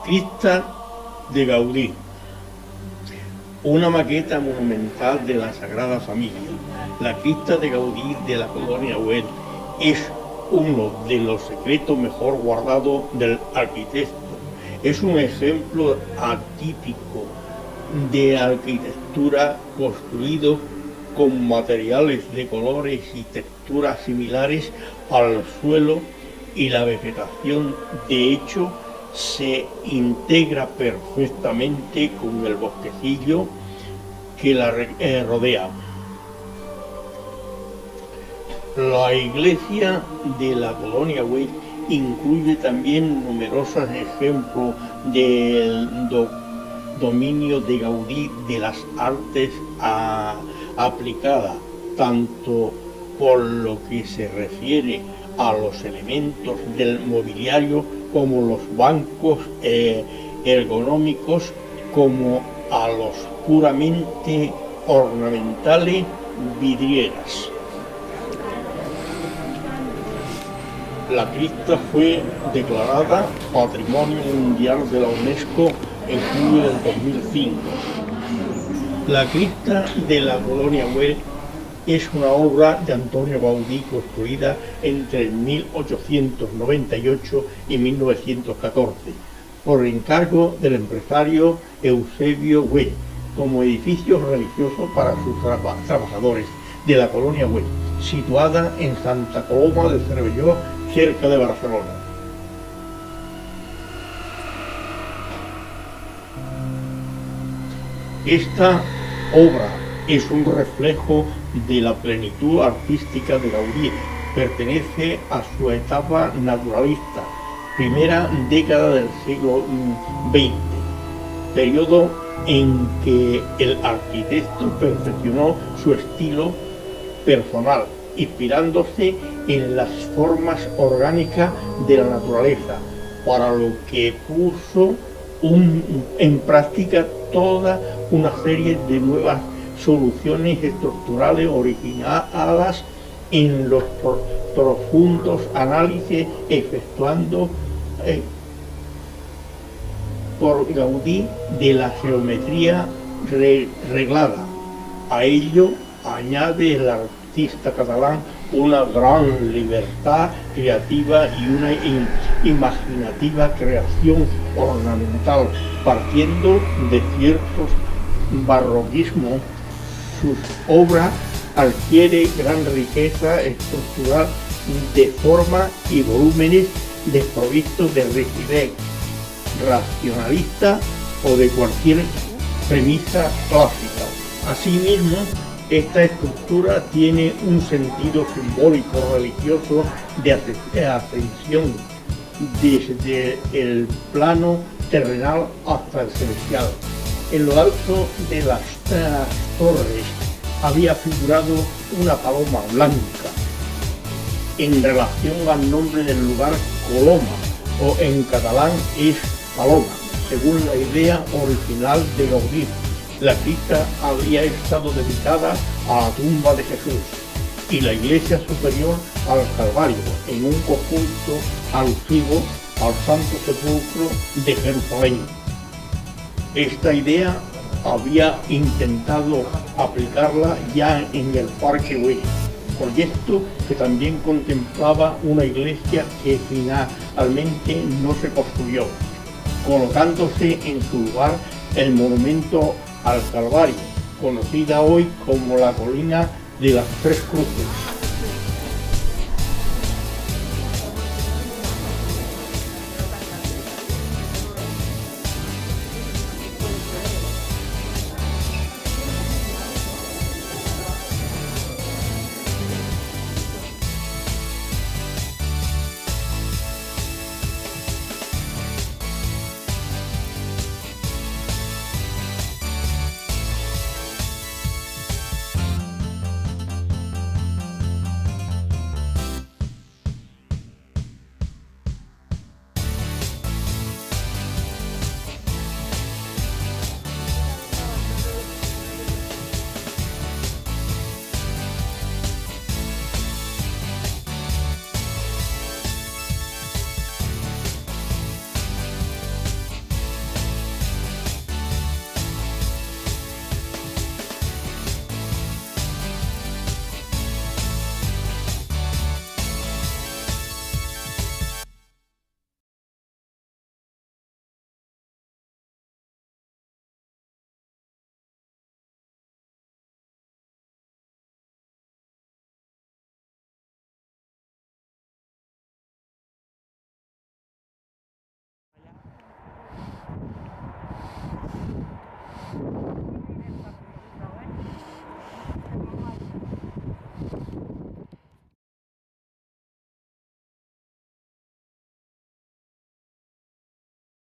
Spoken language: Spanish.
Cripta de Gaudí, una maqueta monumental de la Sagrada Familia. La cripta de Gaudí de la colonia Güell es uno de los secretos mejor guardados del arquitecto. Es un ejemplo atípico de arquitectura construido con materiales de colores y texturas similares al suelo y la vegetación. De hecho, se integra perfectamente con el bosquecillo que la rodea. La iglesia de la colonia Güell incluye también numerosos ejemplos del dominio de Gaudí de las artes aplicadas, tanto por lo que se refiere a los elementos del mobiliario como los bancos ergonómicos, como a los puramente ornamentales vidrieras. La cripta fue declarada Patrimonio Mundial de la UNESCO en julio del 2005. La cripta de la colonia Güell es una obra de Antonio Gaudí construida entre 1898 y 1914 por encargo del empresario Eusebio Güell como edificio religioso para sus trabajadores de la colonia Güell, situada en Santa Coloma de Cervelló, cerca de Barcelona. Esta obra es un reflejo de la plenitud artística de Gaudí. Pertenece a su etapa naturalista, primera década del siglo XX, periodo en que el arquitecto perfeccionó su estilo personal, inspirándose en las formas orgánicas de la naturaleza, para lo que puso en práctica toda una serie de nuevas soluciones estructurales originadas en los profundos análisis efectuando por Gaudí de la geometría reglada. A ello añade el artista catalán una gran libertad creativa y una imaginativa creación ornamental, partiendo de ciertos barroquismos. Sus obras adquieren gran riqueza estructural de forma y volúmenes desprovistos de rigidez racionalista o de cualquier premisa clásica. Asimismo, esta estructura tiene un sentido simbólico religioso de ascensión desde el plano terrenal hasta el celestial. En lo alto de las torres había figurado una paloma blanca en relación al nombre del lugar, Coloma, o en catalán es Paloma, según la idea original de Gaudí. La cripta habría estado dedicada a la tumba de Jesús y la iglesia superior al Calvario, en un conjunto alusivo al Santo Sepulcro de Jerusalén. Esta idea había intentado aplicarla ya en el Parque Güell, proyecto que también contemplaba una iglesia que finalmente no se construyó, colocándose en su lugar el monumento al Calvario, conocida hoy como la Colina de las Tres Cruces.